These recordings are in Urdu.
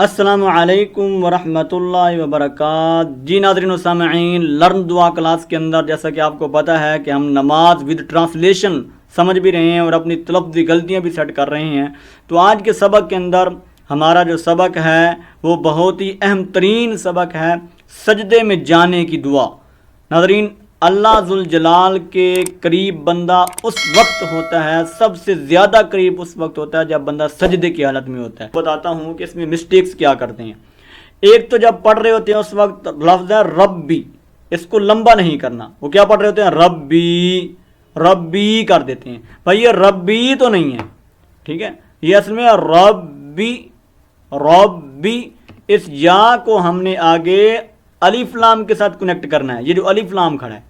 السلام علیکم ورحمۃ اللہ وبرکاتہ۔ جی ناظرین و سامعین، لرن دعا کلاس کے اندر جیسا کہ آپ کو پتہ ہے کہ ہم نماز ود ٹرانسلیشن سمجھ بھی رہے ہیں اور اپنی تلفظی غلطیاں بھی سیٹ کر رہے ہیں۔ تو آج کے سبق کے اندر ہمارا جو سبق ہے وہ بہت ہی اہم ترین سبق ہے، سجدے میں جانے کی دعا۔ ناظرین، اللہ ذوالجلال کے قریب بندہ اس وقت ہوتا ہے، سب سے زیادہ قریب اس وقت ہوتا ہے جب بندہ سجدے کی حالت میں ہوتا ہے۔ بتاتا ہوں کہ اس میں مسٹیکس کیا کرتے ہیں۔ ایک تو جب پڑھ رہے ہوتے ہیں اس وقت لفظ ہے ربی، اس کو لمبا نہیں کرنا۔ وہ کیا پڑھ رہے ہوتے ہیں؟ ربی، ربی کر دیتے ہیں۔ بھائی یہ ربی تو نہیں ہے، ٹھیک ہے، یہ اصل میں ربی، ربی۔ اس یا کو ہم نے آگے الف لام کے ساتھ کنیکٹ کرنا ہے۔ یہ جو الف لام کھڑا ہے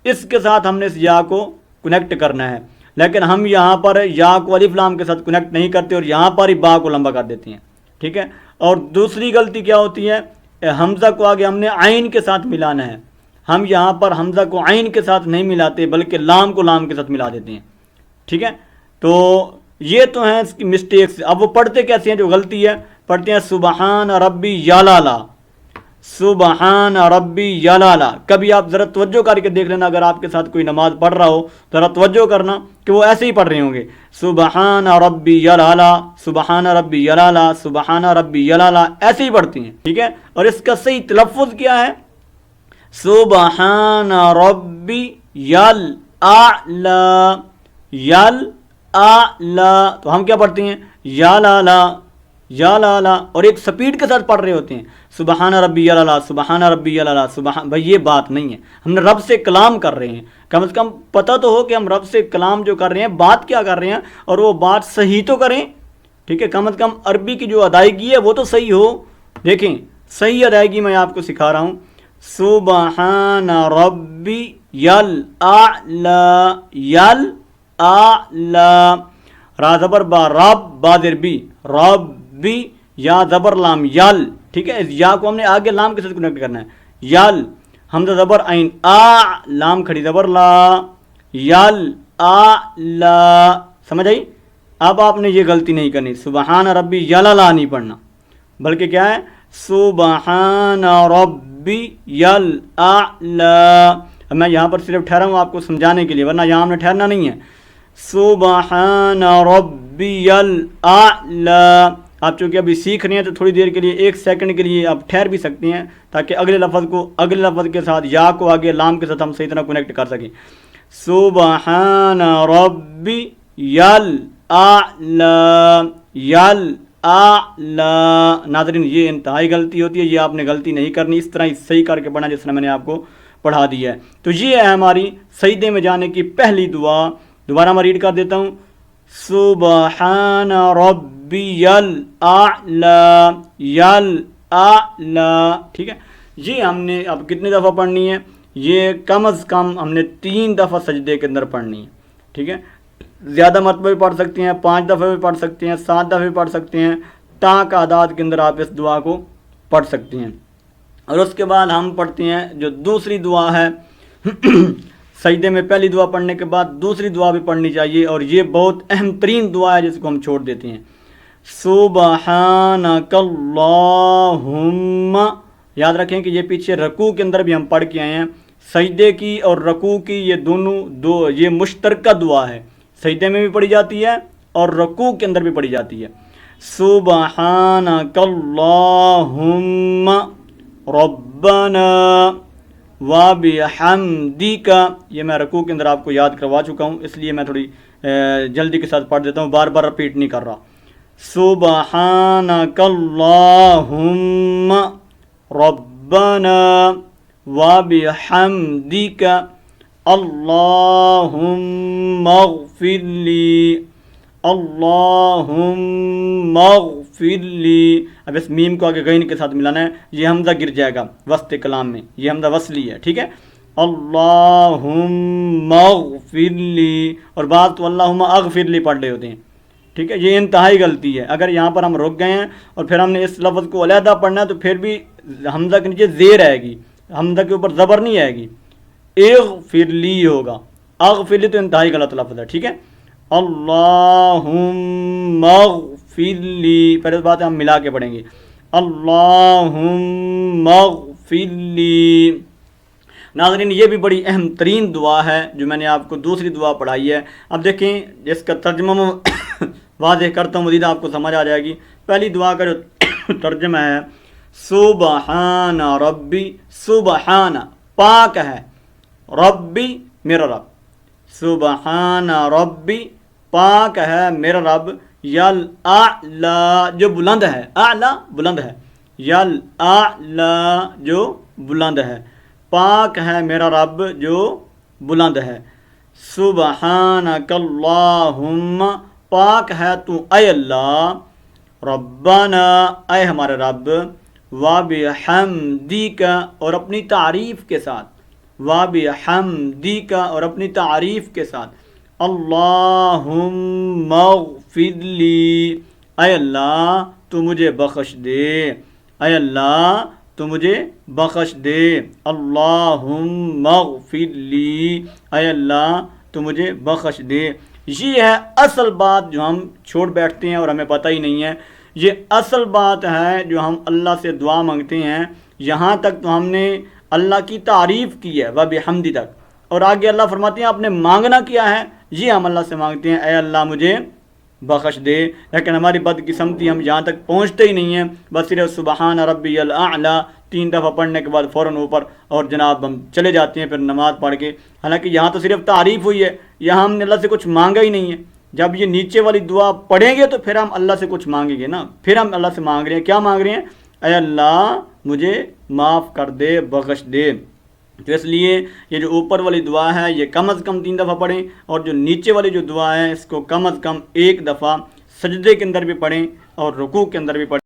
اس کے ساتھ ہم نے اس یا کو کنیکٹ کرنا ہے، لیکن ہم یہاں پر یا کو الف لام کے ساتھ کنیکٹ نہیں کرتے اور یہاں پر ہی با کو لمبا کر دیتے ہیں، ٹھیک ہے۔ اور دوسری غلطی کیا ہوتی ہے؟ حمزہ کو آگے ہم نے عین کے ساتھ ملانا ہے، ہم یہاں پر حمزہ کو عین کے ساتھ نہیں ملاتے بلکہ لام کو لام کے ساتھ ملا دیتے ہیں، ٹھیک ہے۔ تو یہ تو ہیں اس کی مسٹیکس۔ اب وہ پڑھتے کیسے ہیں جو غلطی ہے؟ پڑھتے ہیں سبحان ربی یالالا، سبحان ربی یالالا۔ کبھی آپ ذرا توجہ کر کے دیکھ لینا، اگر آپ کے ساتھ کوئی نماز پڑھ رہا ہو ذرا توجہ کرنا کہ وہ ایسے ہی پڑھ رہے ہوں گے، سبحان ربی یالالا، سبحان ربی یالالا، سبحان ربی یالالا، ایسے ہی پڑھتی ہیں، ٹھیک ہے۔ اور اس کا صحیح تلفظ کیا ہے؟ سبحان ربی یالالا، یالالا۔ تو ہم کیا پڑھتے ہیں؟ یالالا، یالالا، اور ایک سپیڈ کے ساتھ پڑھ رہے ہوتے ہیں، سبحان ربی یالالا، سبحان ربی یالالا، سبحان۔ بھائی یہ بات نہیں ہے، ہم نے رب سے کلام کر رہے ہیں، کم از کم پتہ تو ہو کہ ہم رب سے کلام جو کر رہے ہیں بات کیا کر رہے ہیں، اور وہ بات صحیح تو کریں، ٹھیک ہے۔ کم از کم عربی کی جو ادائیگی ہے وہ تو صحیح ہو۔ دیکھیں صحیح ادائیگی میں آپ کو سکھا رہا ہوں، سبحان ربی یالالا، یالالا، را زبر با، رب با زیر بی، ربی، یا زبر لام یال، ٹھیک ہے۔ اس یا کو ہم نے آگے لام کے ساتھ کنیکٹ کرنا ہے، یال، حمزہ زبر عین آ، لام کھڑی زبر لا، یال آ لا، سمجھ آئی؟ اب آپ نے یہ غلطی نہیں کرنی، سبحان ربی یالالا نہیں پڑھنا، بلکہ کیا ہے؟ سبحان ربی یالالا۔ اب میں یہاں پر صرف ٹھہرا ہوں آپ کو سمجھانے کے لیے، ورنہ یہاں ہم نے ٹھہرنا نہیں ہے۔ سبحان ربی یالالا۔ آپ چونکہ ابھی سیکھ رہے ہیں تو تھوڑی دیر کے لیے، ایک سیکنڈ کے لیے آپ ٹھہر بھی سکتے ہیں تاکہ اگلے لفظ کے ساتھ یا کو آگے لام کے ساتھ ہم صحیح طرح کنیکٹ کر سکیں۔ سبحان ربی یالالا، یالالا۔ ناظرین یہ انتہائی غلطی ہوتی ہے، یہ آپ نے غلطی نہیں کرنی، اس طرح ہی صحیح کر کے پڑھنا جس طرح میں نے آپ کو پڑھا دیا ہے۔ تو یہ ہے ہماری سجدے میں جانے کی پہلی دعا۔ دوبارہ میں ریڈ کر دیتا ہوں، سبحان ربی یالالا، یالالا، ٹھیک ہے۔ یہ ہم نے اب کتنی دفعہ پڑھنی ہے؟ یہ کم از کم ہم نے 3 دفعہ سجدے کے اندر پڑھنی ہے، ٹھیک ہے۔ زیادہ مرتبہ بھی پڑھ سکتے ہیں، 5 دفعہ بھی پڑھ سکتے ہیں، 7 دفعہ بھی پڑھ سکتے ہیں، تاک اعداد کے اندر آپ اس دعا کو پڑھ سکتے ہیں۔ اور اس کے بعد ہم پڑھتے ہیں جو دوسری دعا ہے سجدے میں پہلی دعا پڑھنے کے بعد دوسری دعا بھی پڑھنی چاہیے، اور یہ بہت اہم ترین دعا ہے جس کو ہم چھوڑ دیتے ہیں، سبحانک اللہم۔ یاد رکھیں کہ یہ پیچھے رکوع کے اندر بھی ہم پڑھ کے آئے ہیں، سجدے کی اور رکوع کی یہ دونوں یہ مشترکہ دعا ہے، سجدے میں بھی پڑھی جاتی ہے اور رکوع کے اندر بھی پڑھی جاتی ہے۔ سبحانک اللہم ربنا وبحمدک۔ یہ میں رکوع کے اندر آپ کو یاد کروا چکا ہوں، اس لیے میں تھوڑی جلدی کے ساتھ پڑھ دیتا ہوں، بار بار رپیٹ نہیں کر رہا۔ سبحانک اللہم ربنا وبحمدک اللہم اغفر لی، اللہم اغفر لی۔ اب اس میم کو آگے غین کے ساتھ ملانا ہے، یہ حمزہ گر جائے گا وسط کلام میں، یہ حمزہ وصلی ہے، ٹھیک ہے۔ اللہم اغفر لی، اور بعض تو اللہم اغفر لی پڑھ رہے ہوتے ہیں، ٹھیک ہے۔ یہ انتہائی غلطی ہے، اگر یہاں پر ہم رک گئے ہیں اور پھر ہم نے اس لفظ کو علیحدہ پڑھنا ہے تو پھر بھی حمزہ کے نیچے زیر آئے گی، حمزہ کے اوپر زبر نہیں آئے گی، اغفر لی ہوگا، اغفر لی تو انتہائی غلط لفظ ہے، ٹھیک ہے۔ اللہم اغفر لی، پہلے بات ہم ملا کے پڑھیں گے، اللہم اغفر لی۔ ناظرین یہ بھی بڑی اہم ترین دعا ہے جو میں نے آپ کو دوسری دعا پڑھائی ہے۔ اب دیکھیں جس کا ترجمہ میں واضح کرتا ہوں، مزید آپ کو سمجھ آ جائے گی۔ پہلی دعا کا جو ترجمہ ہے سبحان ربی، سبحان پاک ہے، ربی میرا رب، سبحان ربی پاک ہے میرا رب، یالاعلی جو بلند ہے، اعلی بلند ہے، یالاعلی جو بلند ہے، پاک ہے میرا رب جو بلند ہے۔ سبحانک اللہم پاک ہے تو اے اللہ، ربنا اے ہمارے رب، وبحمدک اور اپنی تعریف کے ساتھ، وبحمدک اور اپنی تعریف کے ساتھ، اللہم اغفر لی اے اللہ تو مجھے بخش دے، اے اللہ تو مجھے بخش دے، اللہم اغفر لی اے اللہ تو مجھے بخش دے۔ یہ ہے اصل بات جو ہم چھوڑ بیٹھتے ہیں اور ہمیں پتہ ہی نہیں ہے۔ یہ اصل بات ہے جو ہم اللہ سے دعا مانگتے ہیں۔ یہاں تک تو ہم نے اللہ کی تعریف کی ہے وبحمدی تک، اور آگے اللہ فرماتے ہیں آپ نے مانگنا کیا ہے، یہ ہم اللہ سے مانگتے ہیں اے اللہ مجھے بخش دے، لیکن ہماری بدقسمتی ہم یہاں تک پہنچتے ہی نہیں ہیں، بس صرف سبحان ربی الاعلی 3 دفعہ پڑھنے کے بعد فوراً اوپر اور جناب ہم چلے جاتے ہیں پھر نماز پڑھ کے، حالانکہ یہاں تو صرف تعریف ہوئی ہے، یہاں ہم نے اللہ سے کچھ مانگا ہی نہیں ہے۔ جب یہ نیچے والی دعا پڑھیں گے تو پھر ہم اللہ سے کچھ مانگیں گے نا، پھر ہم اللہ سے مانگ رہے ہیں، کیا مانگ رہے ہیں؟ اے اللہ مجھے معاف کر دے، بخش دے۔ تو اس لیے یہ جو اوپر والی دعا ہے یہ کم از کم 3 دفعہ پڑھیں، اور جو نیچے والی جو دعا ہے اس کو کم از کم 1 دفعہ سجدے کے اندر بھی پڑھیں اور رکوع کے اندر بھی پڑھیں۔